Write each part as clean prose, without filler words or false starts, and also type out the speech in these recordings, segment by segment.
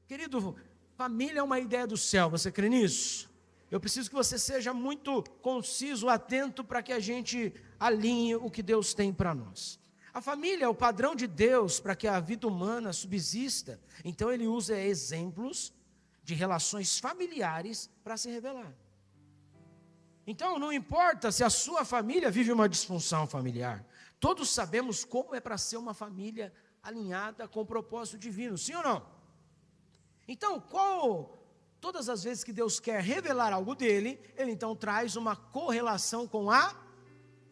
Querido, família é uma ideia do céu, você crê nisso? Eu preciso que você seja muito conciso, atento, para que a gente alinhe o que Deus tem para nós. A família é o padrão de Deus para que a vida humana subsista. Então ele usa exemplos de relações familiares para se revelar. Então não importa se a sua família vive uma disfunção familiar. Todos sabemos como é para ser uma família alinhada com o propósito divino, sim ou não? Então, todas as vezes que Deus quer revelar algo dele, ele então traz uma correlação com a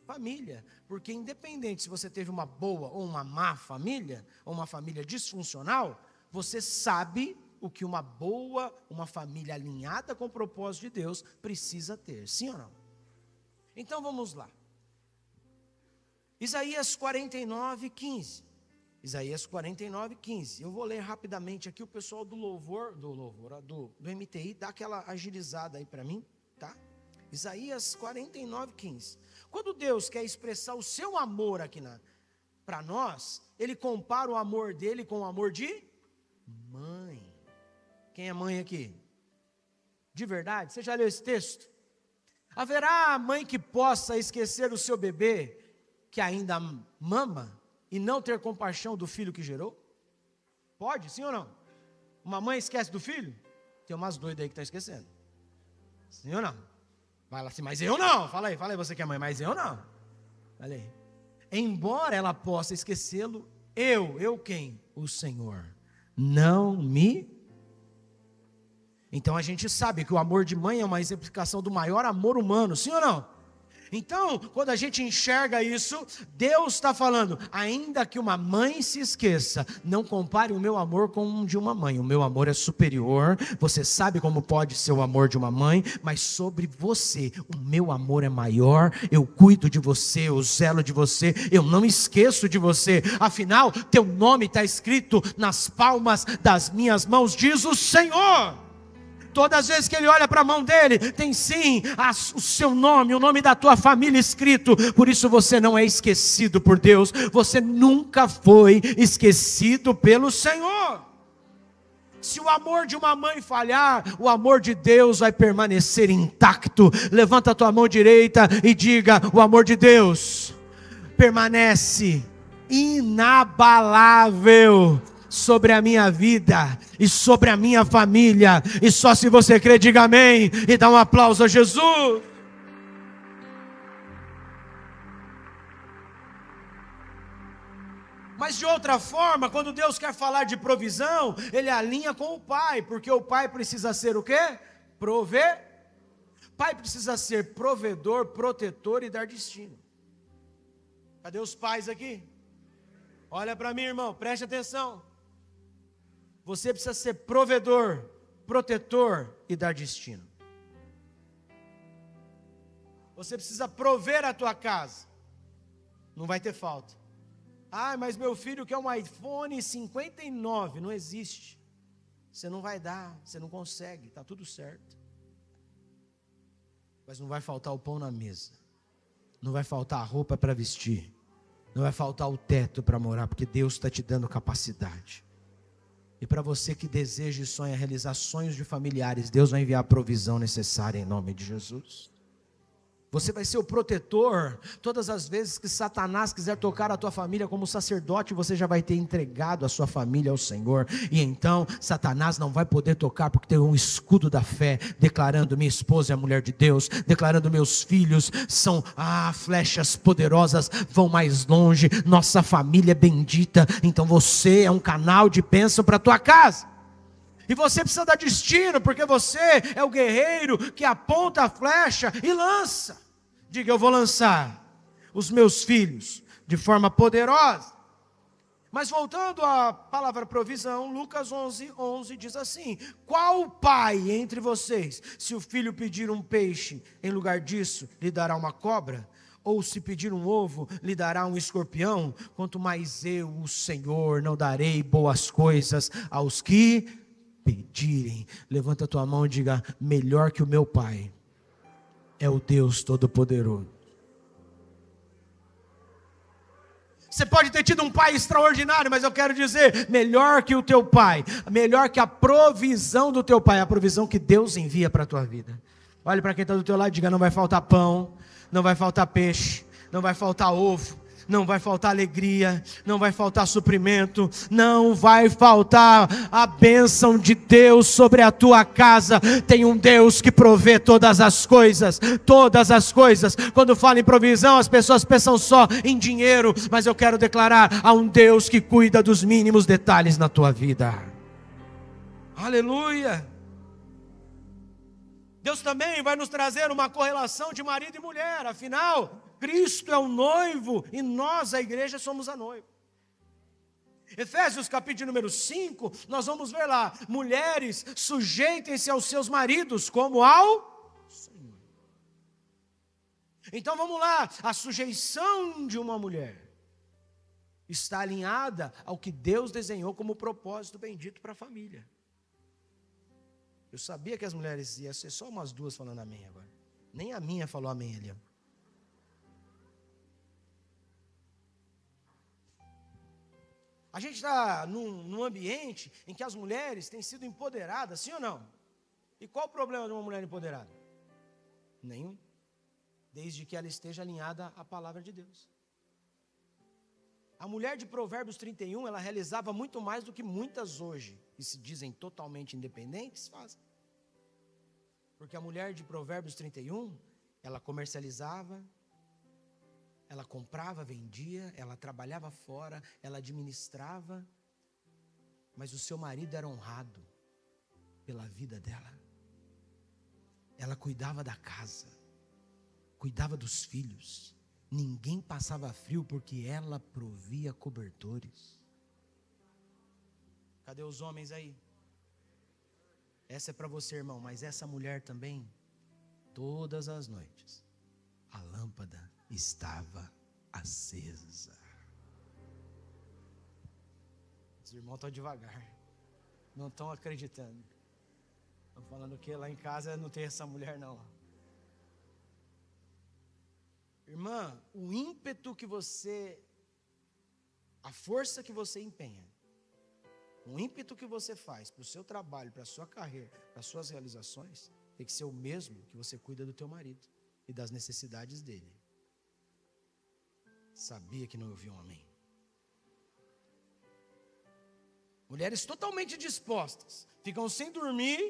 família. Porque independente se você teve uma boa ou uma má família, ou uma família disfuncional, você sabe o que uma família alinhada com o propósito de Deus precisa ter, sim ou não? Então vamos lá. Isaías 49:15. Isaías 49:15. Eu vou ler rapidamente aqui, o pessoal do MTI, dá aquela agilizada aí para mim, tá? Isaías 49:15. Quando Deus quer expressar o seu amor aqui para nós, ele compara o amor dele com o amor de mãe. Quem é mãe aqui? De verdade? Você já leu esse texto? Haverá mãe que possa esquecer o seu bebê que ainda mama e não ter compaixão do filho que gerou? Pode, sim ou não? Uma mãe esquece do filho? Tem umas doidas aí que estão esquecendo. Sim ou não? Fala assim, mas eu não. Fala aí você que é mãe, mas eu não. Fala aí. Embora ela possa esquecê-lo, eu quem? O Senhor. Não me... Então a gente sabe que o amor de mãe é uma exemplificação do maior amor humano, sim ou não? Então, quando a gente enxerga isso, Deus está falando, ainda que uma mãe se esqueça, não compare o meu amor com o de uma mãe. O meu amor é superior, você sabe como pode ser o amor de uma mãe, mas sobre você, o meu amor é maior, eu cuido de você, eu zelo de você, eu não esqueço de você. Afinal, teu nome está escrito nas palmas das minhas mãos, diz o Senhor. Todas as vezes que ele olha para a mão dele, tem sim o seu nome, o nome da tua família escrito. Por isso você não é esquecido por Deus. Você nunca foi esquecido pelo Senhor. Se o amor de uma mãe falhar, o amor de Deus vai permanecer intacto. Levanta a tua mão direita e diga, o amor de Deus permanece inabalável sobre a minha vida e sobre a minha família. E só se você crê, diga amém e dá um aplauso a Jesus. Mas de outra forma, quando Deus quer falar de provisão, ele alinha com o pai, porque o pai precisa ser o quê? Pai precisa ser provedor, protetor e dar destino. Cadê os pais aqui? Olha para mim, irmão, preste atenção. Você precisa ser provedor, protetor e dar destino. Você precisa prover a tua casa. Não vai ter falta. Ah, mas meu filho quer um iPhone 59. Não existe. Você não vai dar, você não consegue, está tudo certo. Mas não vai faltar o pão na mesa. Não vai faltar a roupa para vestir. Não vai faltar o teto para morar, porque Deus está te dando capacidade. E para você que deseja e sonha realizar sonhos de familiares, Deus vai enviar a provisão necessária em nome de Jesus. Você vai ser o protetor. Todas as vezes que Satanás quiser tocar a tua família como sacerdote, você já vai ter entregado a sua família ao Senhor. E então Satanás não vai poder tocar, porque tem um escudo da fé, declarando minha esposa é a mulher de Deus, declarando meus filhos são flechas poderosas, vão mais longe, nossa família é bendita. Então você é um canal de bênção para a tua casa. E você precisa dar destino, porque você é o guerreiro que aponta a flecha e lança. Diga, eu vou lançar os meus filhos de forma poderosa. Mas voltando à palavra provisão, Lucas 11 diz assim: qual pai entre vocês, se o filho pedir um peixe, em lugar disso, lhe dará uma cobra? Ou se pedir um ovo, lhe dará um escorpião? Quanto mais eu, o Senhor, não darei boas coisas aos que pedirem. Levanta a tua mão e diga, melhor que o meu pai é o Deus Todo-Poderoso. Você pode ter tido um pai extraordinário, mas eu quero dizer, melhor que o teu pai, melhor que a provisão do teu pai, a provisão que Deus envia para a tua vida. Olhe para quem está do teu lado e diga: não vai faltar pão, não vai faltar peixe, não vai faltar ovo, não vai faltar alegria, não vai faltar suprimento, não vai faltar a bênção de Deus sobre a tua casa. Tem um Deus que provê todas as coisas, todas as coisas. Quando falo em provisão, as pessoas pensam só em dinheiro, mas eu quero declarar: há um Deus que cuida dos mínimos detalhes na tua vida. Aleluia! Deus também vai nos trazer uma correlação de marido e mulher, afinal, Cristo é o noivo e nós, a igreja, somos a noiva. Efésios capítulo número 5, nós vamos ver lá: mulheres, sujeitem-se aos seus maridos como ao Senhor. Então vamos lá, a sujeição de uma mulher está alinhada ao que Deus desenhou como propósito bendito para a família. Eu sabia que as mulheres iam ser só umas duas falando amém agora. Nem a minha falou amém ali. A gente está num ambiente em que as mulheres têm sido empoderadas, sim ou não? E qual o problema de uma mulher empoderada? Nenhum. Desde que ela esteja alinhada à palavra de Deus. A mulher de Provérbios 31, ela realizava muito mais do que muitas hoje, que se dizem totalmente independentes, fazem. Porque a mulher de Provérbios 31, ela comercializava, ela comprava, vendia, ela trabalhava fora, ela administrava, mas o seu marido era honrado pela vida dela. Ela cuidava da casa, cuidava dos filhos. Ninguém passava frio porque ela provia cobertores. Cadê os homens aí? Essa é para você, irmão, mas essa mulher também, todas as noites, a lâmpada estava acesa. Os irmãos estão devagar, não estão acreditando. Estão falando que lá em casa não tem essa mulher não. Irmã, o ímpeto que você, a força que você empenha, o ímpeto que você faz para o seu trabalho, para a sua carreira, para as suas realizações, tem que ser o mesmo que você cuida do teu marido e das necessidades dele. Sabia que não ouviu um amém? Mulheres totalmente dispostas, ficam sem dormir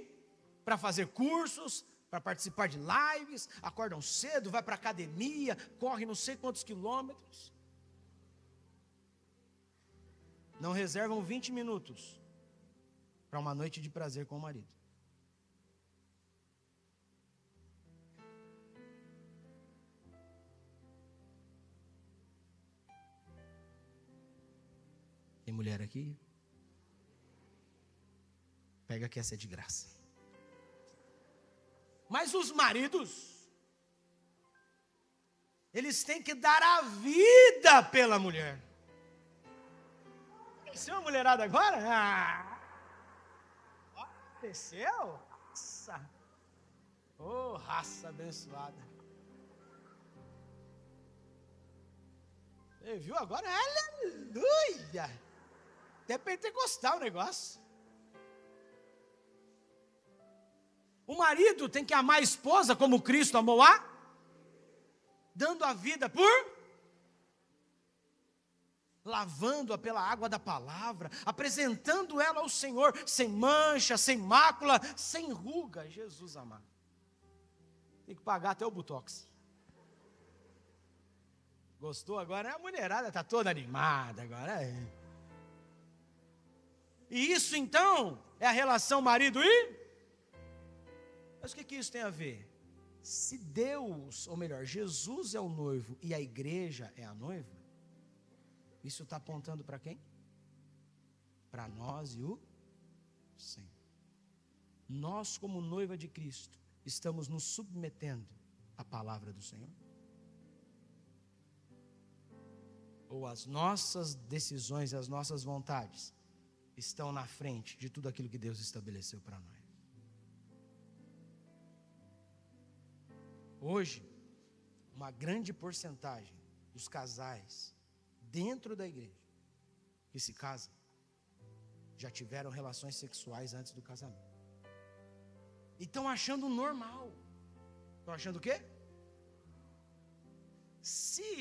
para fazer cursos, para participar de lives, acordam cedo, vai para a academia, corre não sei quantos quilômetros. Não reservam 20 minutos para uma noite de prazer com o marido. Tem mulher aqui? Pega que essa é de graça. Mas os maridos, eles têm que dar a vida pela mulher. Apareceu uma mulherada agora? Apareceu? Nossa! Oh, raça abençoada. Você viu agora? Aleluia! Até pentecostal o negócio. O marido tem que amar a esposa como Cristo amou dando a vida por, lavando-a pela água da palavra, apresentando ela ao Senhor, sem mancha, sem mácula, sem ruga. Jesus amado. Tem que pagar até o botox. Gostou agora? A mulherada está toda animada agora. E isso então é a relação marido e... Mas o que isso tem a ver? Se Deus, ou melhor, Jesus é o noivo e a igreja é a noiva, isso está apontando para quem? Para nós e o Senhor. Nós, como noiva de Cristo, estamos nos submetendo à palavra do Senhor? Ou as nossas decisões e as nossas vontades estão na frente de tudo aquilo que Deus estabeleceu para nós? Hoje, uma grande porcentagem dos casais dentro da igreja que se casam já tiveram relações sexuais antes do casamento. E estão achando normal. Estão achando o quê? Se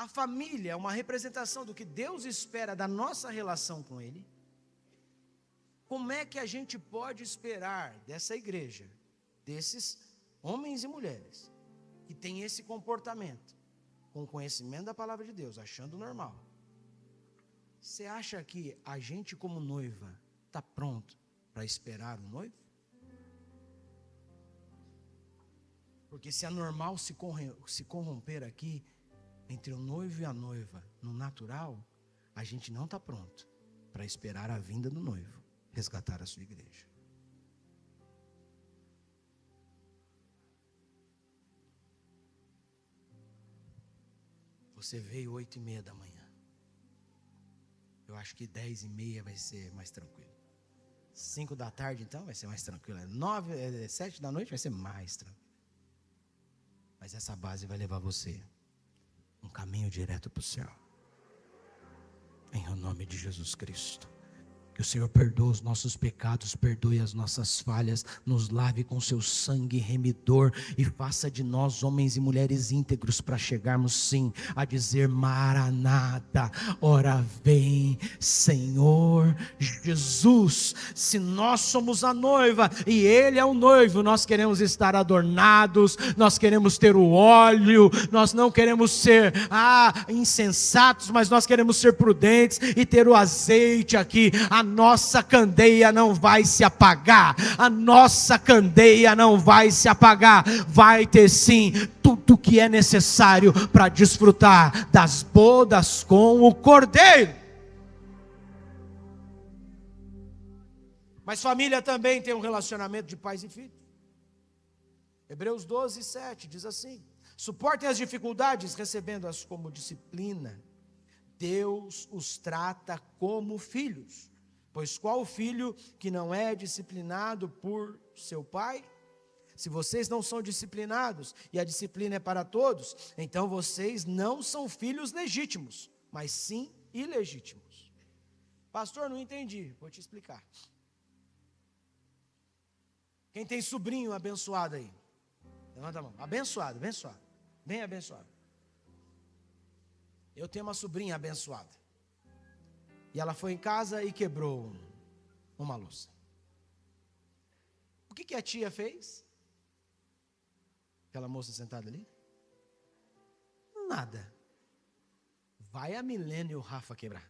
a família é uma representação do que Deus espera da nossa relação com Ele, como é que a gente pode esperar dessa igreja, desses homens e mulheres, que tem esse comportamento, com conhecimento da palavra de Deus, achando normal? Você acha que a gente como noiva está pronto para esperar o noivo? Porque se é normal se corromper aqui, entre o noivo e a noiva, no natural, a gente não está pronto para esperar a vinda do noivo, resgatar a sua igreja. Você veio 8:30 da manhã. Eu acho que 10:30 vai ser mais tranquilo. 5 da tarde então vai ser mais tranquilo. 7 da noite vai ser mais tranquilo. Mas essa base vai levar você um caminho direto para o céu. Em nome de Jesus Cristo. Que o Senhor perdoe os nossos pecados, perdoe as nossas falhas, nos lave com seu sangue remidor e faça de nós homens e mulheres íntegros para chegarmos sim a dizer: Maranata, ora vem Senhor Jesus. Se nós somos a noiva e Ele é o noivo, nós queremos estar adornados, nós queremos ter o óleo, nós não queremos ser insensatos, mas nós queremos ser prudentes e ter o azeite aqui. A nossa candeia não vai se apagar, a nossa candeia não vai se apagar, vai ter sim tudo que é necessário para desfrutar das bodas com o Cordeiro. Mas família também tem um relacionamento de pais e filhos. Hebreus 12:7 diz assim: suportem as dificuldades, recebendo-as como disciplina. Deus os trata como filhos. Pois qual filho que não é disciplinado por seu pai? Se vocês não são disciplinados, e a disciplina é para todos, então vocês não são filhos legítimos, mas sim ilegítimos. Pastor, não entendi, vou te explicar. Quem tem sobrinho abençoado aí? Levanta a mão. Abençoado, abençoado, bem abençoado. Eu tenho uma sobrinha abençoada. E ela foi em casa e quebrou uma louça. O que a tia fez? Aquela moça sentada ali? Nada. Vai a Milena e o Rafa quebrar.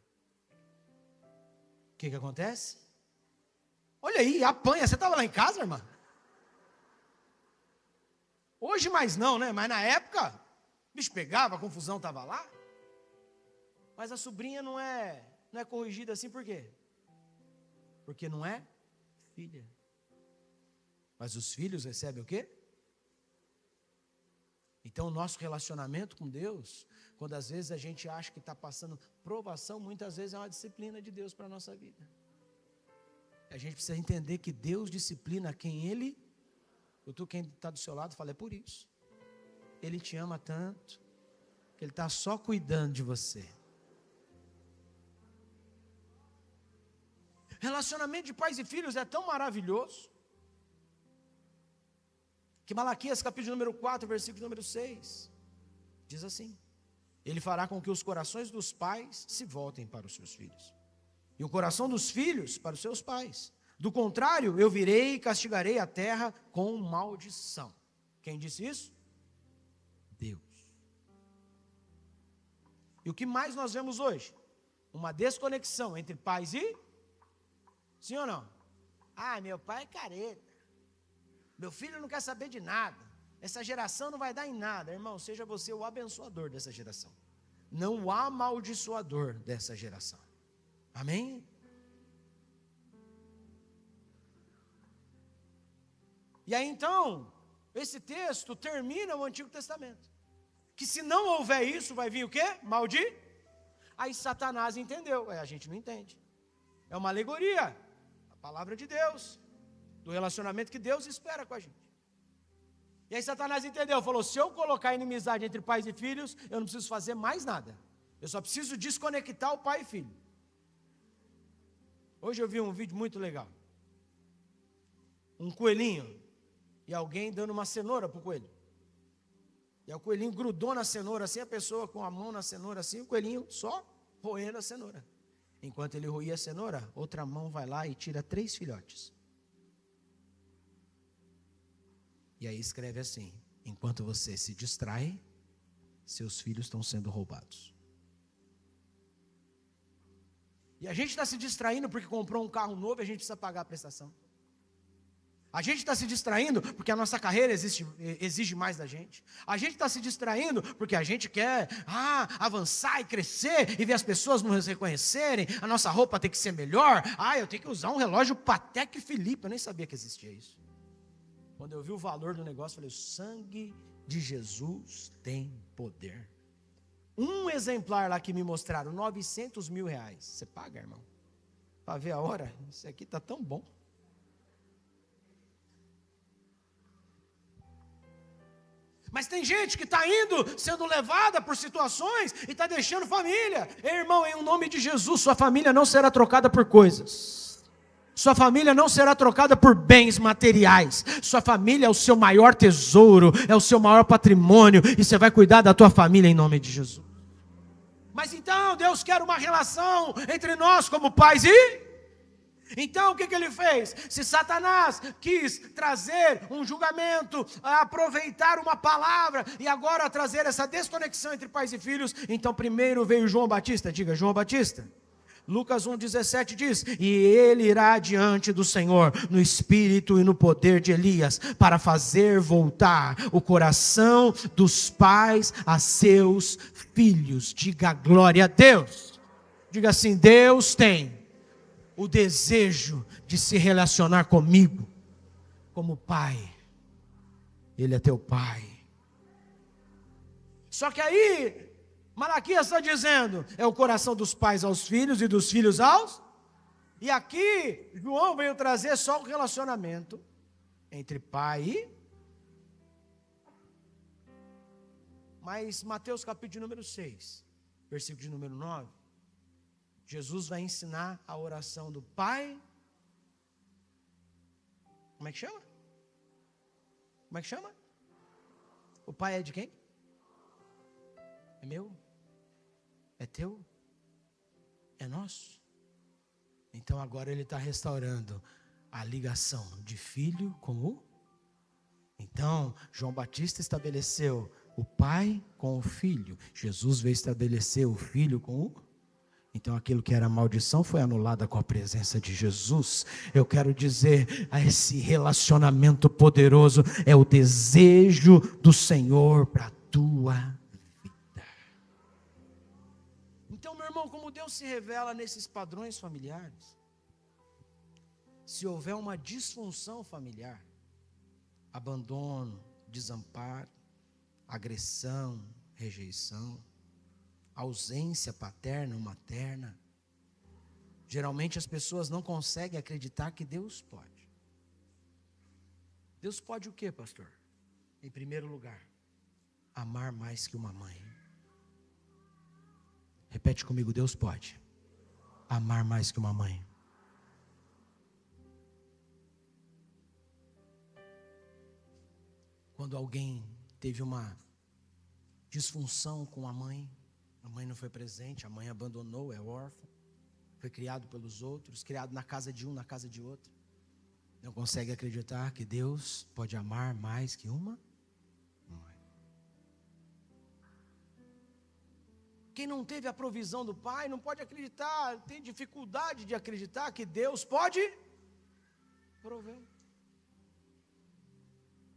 O que acontece? Olha aí, apanha. Você estava lá em casa, irmã? Hoje mais não, né? Mas na época, o bicho pegava, a confusão estava lá. Mas a sobrinha não é corrigida assim, por quê? Porque não é filha. Mas os filhos recebem o quê? Então o nosso relacionamento com Deus, quando às vezes a gente acha que está passando provação, muitas vezes é uma disciplina de Deus para a nossa vida. A gente precisa entender que Deus disciplina quem Ele, quem está do seu lado, fala: é por isso. Ele te ama tanto, que Ele está só cuidando de você. Relacionamento de pais e filhos é tão maravilhoso, que Malaquias capítulo número 4, versículo número 6, diz assim: Ele fará com que os corações dos pais se voltem para os seus filhos, e o coração dos filhos para os seus pais. Do contrário, eu virei e castigarei a terra com maldição. Quem disse isso? Deus. E o que mais nós vemos hoje? Uma desconexão entre pais e... Sim ou não? Meu pai é careta. Meu filho não quer saber de nada. Essa geração não vai dar em nada. Irmão, seja você o abençoador dessa geração, não o amaldiçoador dessa geração. Amém? E aí então, esse texto termina o Antigo Testamento. Que se não houver isso, vai vir o quê? Aí Satanás entendeu. A gente não entende. É uma alegoria. Palavra de Deus, do relacionamento que Deus espera com a gente. E aí Satanás entendeu, falou: se eu colocar inimizade entre pais e filhos, eu não preciso fazer mais nada. Eu só preciso desconectar o pai e filho. Hoje eu vi um vídeo muito legal. Um coelhinho e alguém dando uma cenoura para o coelho. E aí o coelhinho grudou na cenoura assim, a pessoa com a mão na cenoura assim, o coelhinho só roendo a cenoura. Enquanto ele roía a cenoura, outra mão vai lá e tira 3 filhotes. E aí escreve assim: enquanto você se distrai, seus filhos estão sendo roubados. E a gente está se distraindo porque comprou um carro novo e a gente precisa pagar a prestação. A gente está se distraindo porque a nossa carreira exige mais da gente. A gente está se distraindo porque a gente quer avançar e crescer e ver as pessoas nos reconhecerem. A nossa roupa tem que ser melhor. Eu tenho que usar um relógio Patek Philippe. Eu nem sabia que existia isso. Quando eu vi o valor do negócio, eu falei: o sangue de Jesus tem poder. Um exemplar lá que me mostraram, 900 mil reais. Você paga, irmão? Para ver a hora? Isso aqui está tão bom. Mas tem gente que está indo, sendo levada por situações e está deixando família. Irmão, em nome de Jesus, sua família não será trocada por coisas. Sua família não será trocada por bens materiais. Sua família é o seu maior tesouro, é o seu maior patrimônio. E você vai cuidar da tua família em nome de Jesus. Mas então Deus quer uma relação entre nós como pais e... Então o que ele fez? Se Satanás quis trazer um julgamento, aproveitar uma palavra e agora trazer essa desconexão entre pais e filhos, então primeiro veio João Batista. Diga, João Batista. Lucas 1,17 diz: e ele irá diante do Senhor no espírito e no poder de Elias, para fazer voltar o coração dos pais a seus filhos. Diga glória a Deus. Diga assim: Deus tem o desejo de se relacionar comigo como pai. Ele é teu pai. Só que aí Malaquias está dizendo, é o coração dos pais aos filhos e dos filhos aos... E aqui, João veio trazer só o relacionamento entre pai e... Mas Mateus capítulo de número 6, versículo de número 9, Jesus vai ensinar a oração do pai... Como é que chama? Como é que chama? O pai é de quem? É meu? É teu? É nosso? Então agora ele está restaurando a ligação de filho com o... Então João Batista estabeleceu o pai com o filho. Jesus veio estabelecer o filho com o... Então aquilo que era maldição foi anulado com a presença de Jesus. Eu quero dizer, esse relacionamento poderoso é o desejo do Senhor para a tua vida. Então, meu irmão, como Deus se revela nesses padrões familiares, se houver uma disfunção familiar, abandono, desamparo, agressão, rejeição, ausência paterna ou materna, geralmente as pessoas não conseguem acreditar que Deus pode. Deus pode o quê, pastor? Em primeiro lugar, amar mais que uma mãe. Repete comigo: Deus pode amar mais que uma mãe. Quando alguém teve uma disfunção com a mãe não foi presente, a mãe abandonou, é órfão, foi criado pelos outros, criado na casa de um, na casa de outro, não consegue acreditar que Deus pode amar mais que uma mãe. Quem não teve a provisão do pai não pode acreditar, tem dificuldade de acreditar que Deus pode prover.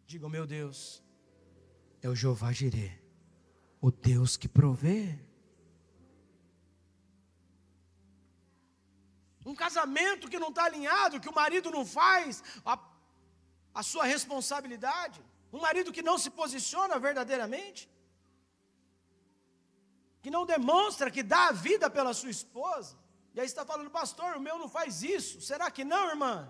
Diga: meu Deus é o Jeová Jireh, o Deus que provê. Um casamento que não está alinhado, que o marido não faz a sua responsabilidade, um marido que não se posiciona verdadeiramente, que não demonstra que dá a vida pela sua esposa, e aí está falando: pastor, o meu não faz isso. Será que não, irmã?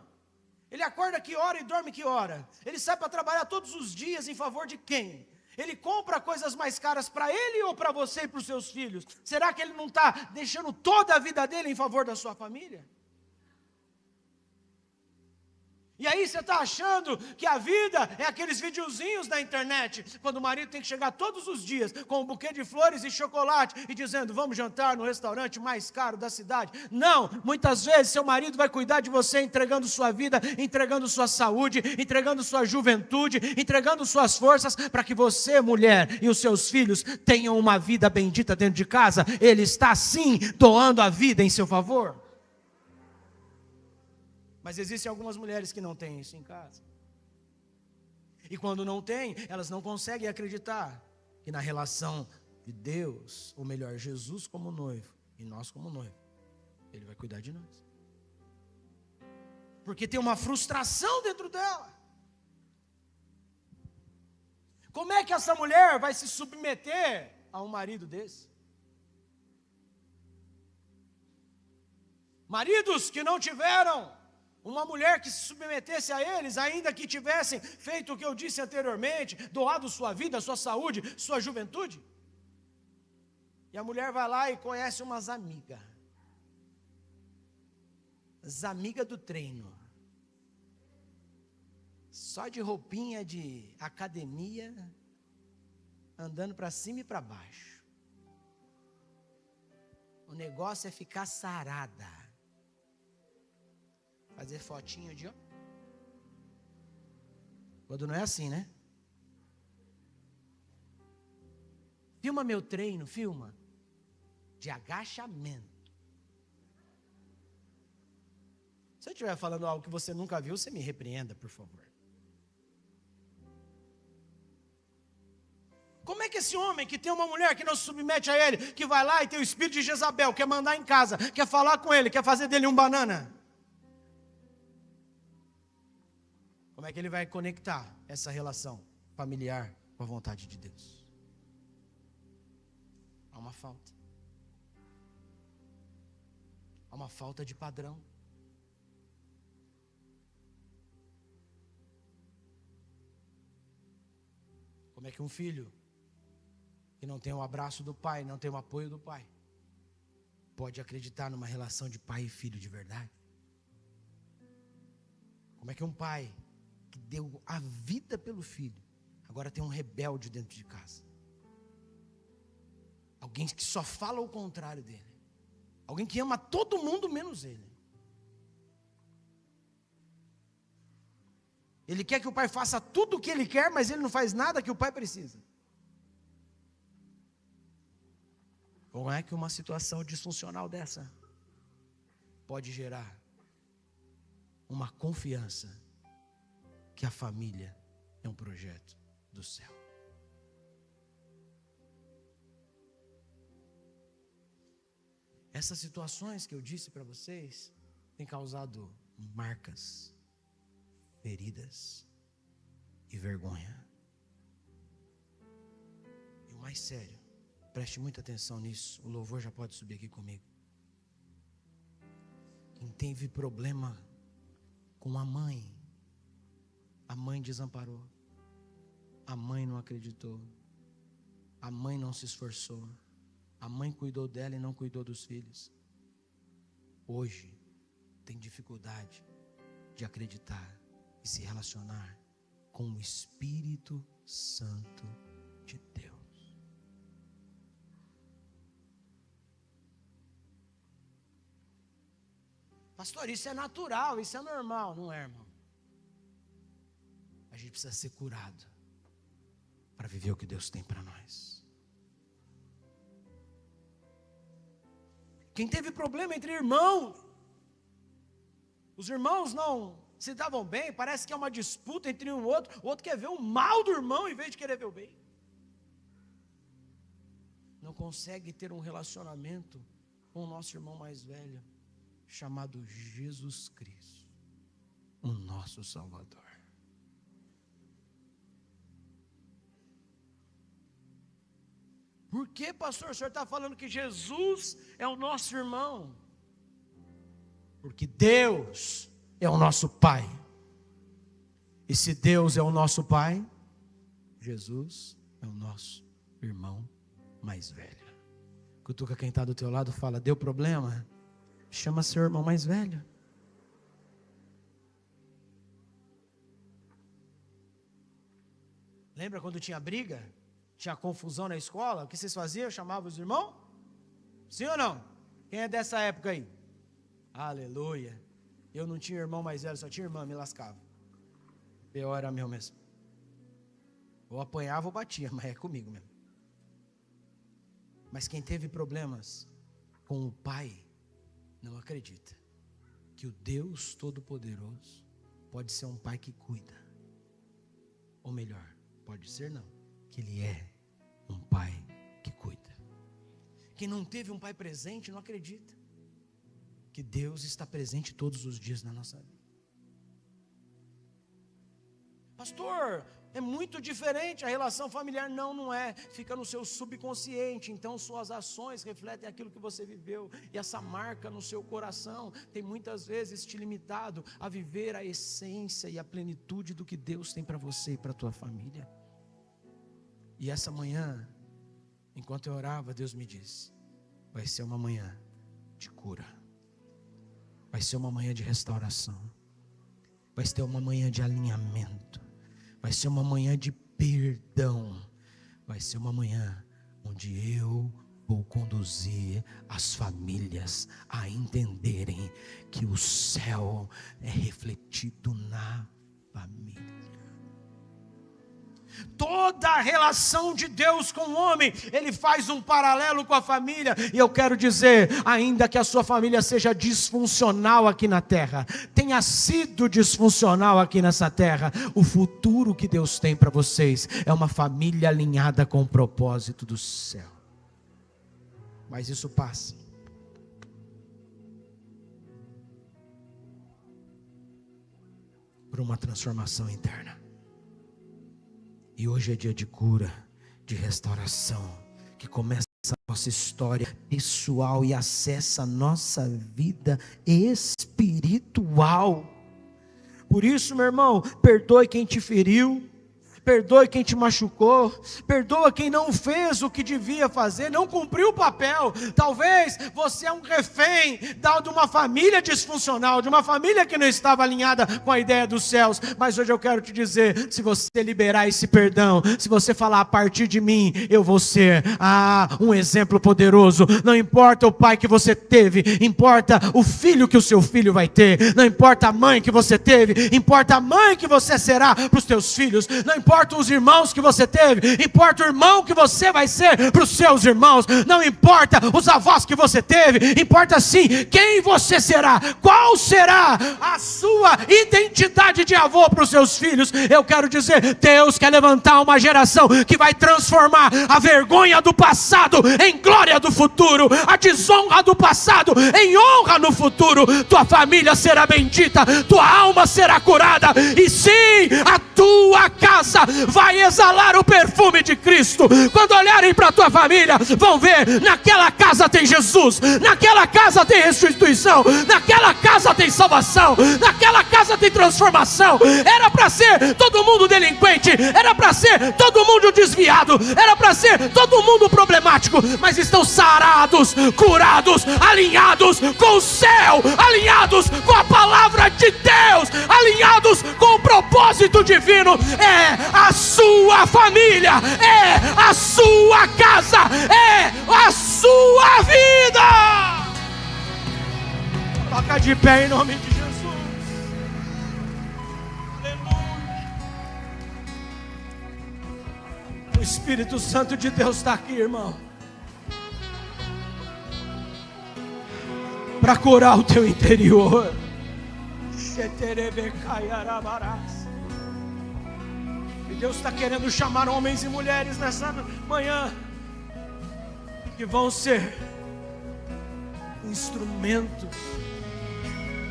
Ele acorda que hora e dorme que hora? Ele sai para trabalhar todos os dias em favor de quem? Ele compra coisas mais caras para ele ou para você e para os seus filhos? Será que ele não está deixando toda a vida dele em favor da sua família? E aí você está achando que a vida é aqueles videozinhos da internet, quando o marido tem que chegar todos os dias com um buquê de flores e chocolate e dizendo, vamos jantar no restaurante mais caro da cidade. Não, muitas vezes seu marido vai cuidar de você entregando sua vida, entregando sua saúde, entregando sua juventude, entregando suas forças para que você, mulher, e os seus filhos tenham uma vida bendita dentro de casa. Ele está sim doando a vida em seu favor. Mas existem algumas mulheres que não têm isso em casa. E quando não têm, elas não conseguem acreditar que na relação de Deus, ou melhor, Jesus como noivo, e nós como noivo, Ele vai cuidar de nós. Porque tem uma frustração dentro dela. Como é que essa mulher vai se submeter a um marido desse? Maridos que não tiveram uma mulher que se submetesse a eles, ainda que tivessem feito o que eu disse anteriormente, doado sua vida, sua saúde, sua juventude. E a mulher vai lá e conhece umas amigas. As amigas do treino. Só de roupinha de academia, andando para cima e para baixo. O negócio é ficar sarada. Fazer fotinho de ó. Quando não é assim, né? Filma meu treino, filma. De agachamento. Se eu estiver falando algo que você nunca viu, você me repreenda, por favor. Como é que esse homem que tem uma mulher que não se submete a ele, que vai lá e tem o espírito de Jezabel, quer mandar em casa, quer falar com ele, quer fazer dele um banana? Como é que ele vai conectar essa relação familiar com a vontade de Deus? Há uma falta. Há uma falta de padrão. Como é que um filho que não tem o abraço do pai, não tem o apoio do pai, pode acreditar numa relação de pai e filho de verdade? Como é que um pai que deu a vida pelo filho, agora tem um rebelde dentro de casa? Alguém que só fala o contrário dele. Alguém que ama todo mundo menos ele. Ele quer que o pai faça tudo o que ele quer, mas ele não faz nada que o pai precisa. Como é que uma situação disfuncional dessa pode gerar uma confiança que a família é um projeto do céu? Essas situações que eu disse para vocês têm causado marcas, feridas e vergonha. E o mais sério, preste muita atenção nisso, o louvor já pode subir aqui comigo. Quem teve problema com a mãe desamparou, a mãe não acreditou, a mãe não se esforçou, a mãe cuidou dela e não cuidou dos filhos. Hoje tem dificuldade de acreditar e se relacionar com o Espírito Santo de Deus. Pastor, isso é natural, isso é normal. Não é, irmão. A gente precisa ser curado para viver o que Deus tem para nós. Quem teve problema entre irmãos, os irmãos não se davam bem, parece que é uma disputa entre um e outro, o outro quer ver o mal do irmão em vez de querer ver o bem. Não consegue ter um relacionamento com o nosso irmão mais velho, chamado Jesus Cristo, o nosso Salvador. Por que, pastor, o senhor está falando que Jesus é o nosso irmão? Porque Deus é o nosso Pai. E se Deus é o nosso Pai, Jesus é o nosso irmão mais velho. Cutuca quem está do teu lado, fala: deu problema? Chama seu irmão mais velho. Lembra quando tinha briga? Tinha confusão na escola? O que vocês faziam? Chamavam os irmãos? Sim ou não? Quem é dessa época aí? Aleluia. Eu não tinha irmão mais velho, só tinha irmã, me lascava. Pior era meu mesmo. Ou apanhava ou batia, mas é comigo mesmo. Mas quem teve problemas com o pai, não acredita que o Deus Todo-Poderoso pode ser um pai que cuida. Ou melhor, pode ser não, que Ele é um pai que cuida. Quem não teve um pai presente não acredita que Deus está presente todos os dias na nossa vida. Pastor, é muito diferente a relação familiar. Não, não é. Fica no seu subconsciente. Então suas ações refletem aquilo que você viveu. E essa marca no seu coração tem muitas vezes te limitado a viver a essência e a plenitude do que Deus tem para você e para a tua família. E essa manhã, enquanto eu orava, Deus me disse: vai ser uma manhã de cura. Vai ser uma manhã de restauração. Vai ser uma manhã de alinhamento. Vai ser uma manhã de perdão. Vai ser uma manhã onde eu vou conduzir as famílias a entenderem que o céu é refletido na família. Toda a relação de Deus com o homem, Ele faz um paralelo com a família. E eu quero dizer, ainda que a sua família seja disfuncional aqui na terra, tenha sido disfuncional aqui nessa terra, o futuro que Deus tem para vocês é uma família alinhada com o propósito do céu. Mas isso passa por uma transformação interna. E hoje é dia de cura, de restauração, que começa a nossa história pessoal e acessa a nossa vida espiritual. Por isso, meu irmão, perdoe quem te feriu, perdoe quem te machucou, perdoa quem não fez o que devia fazer, não cumpriu o papel. Talvez você é um refém de uma família disfuncional, de uma família que não estava alinhada com a ideia dos céus. Mas hoje eu quero te dizer, se você liberar esse perdão, se você falar: a partir de mim eu vou ser um exemplo poderoso. Não importa o pai que você teve, importa o filho que o seu filho vai ter. Não importa a mãe que você teve, importa a mãe que você será para os teus filhos. Não importa os irmãos que você teve, importa o irmão que você vai ser para os seus irmãos. Não importa os avós que você teve, importa sim quem você será, qual será a sua identidade de avô para os seus filhos. Eu quero dizer, Deus quer levantar uma geração que vai transformar a vergonha do passado em glória do futuro, a desonra do passado em honra no futuro. Tua família será bendita, tua alma será curada, e sim, a tua casa vai exalar o perfume de Cristo. Quando olharem para a tua família, vão ver: naquela casa tem Jesus, naquela casa tem restituição, naquela casa tem salvação, naquela casa tem transformação. Era para ser todo mundo delinquente, era para ser todo mundo desviado, era para ser todo mundo problemático, mas estão sarados, curados, alinhados com o céu, alinhados com a palavra de Deus, alinhados com o propósito divino. É a sua família, é a sua casa, é a sua vida. Toca de pé em nome de Jesus. Aleluia. O Espírito Santo de Deus está aqui, irmão, para curar o teu interior. Deus está querendo chamar homens e mulheres nessa manhã que vão ser instrumentos,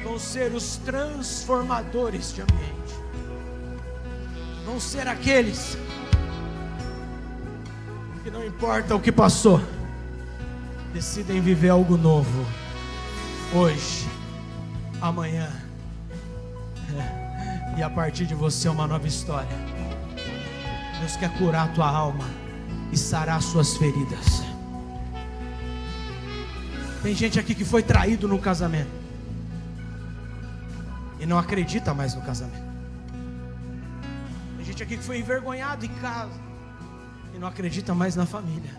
vão ser os transformadores de ambiente, vão ser aqueles que, não importa o que passou, decidem viver algo novo hoje, amanhã, e a partir de você uma nova história. Deus quer curar a tua alma. e sarar suas feridas. Tem gente aqui que foi traído no casamento e não acredita mais no casamento. Tem gente aqui que foi envergonhado em casa e não acredita mais na família.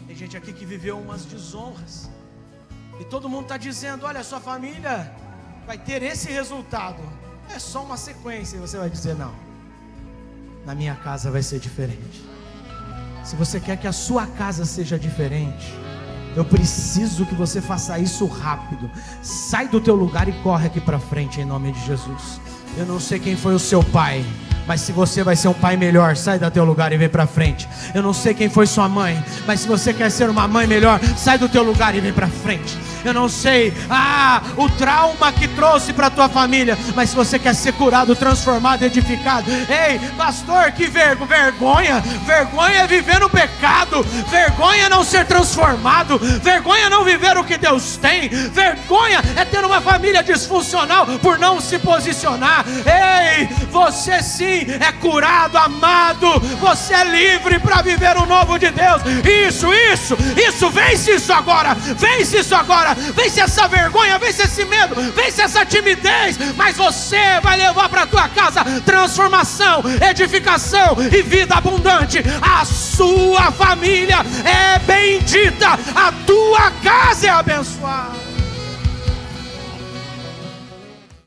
Tem gente aqui que viveu umas desonras e todo mundo está dizendo: olha, sua família vai ter esse resultado. É só uma sequência. E você vai dizer: não, na minha casa vai ser diferente. Se você quer que a sua casa seja diferente, eu preciso que você faça isso rápido. Sai do teu lugar e corre aqui para frente em nome de Jesus. Eu não sei quem foi o seu pai, mas se você vai ser um pai melhor, sai do teu lugar e vem para frente. Eu não sei quem foi sua mãe, mas se você quer ser uma mãe melhor, sai do teu lugar e vem para frente. Eu não sei o trauma que trouxe para tua família, mas se você quer ser curado, transformado, edificado, ei, pastor, que vergonha. Vergonha é viver no pecado. Vergonha é não ser transformado. Vergonha é não viver o que Deus tem. Vergonha é ter uma família disfuncional por não se posicionar. Ei, você sim é curado, amado. Você é livre para viver o novo de Deus. Isso, vence isso agora. Vence isso agora. Vence essa vergonha, vence esse medo, vence essa timidez. Mas você vai levar para a tua casa transformação, edificação e vida abundante. A sua família é bendita, a tua casa é abençoada.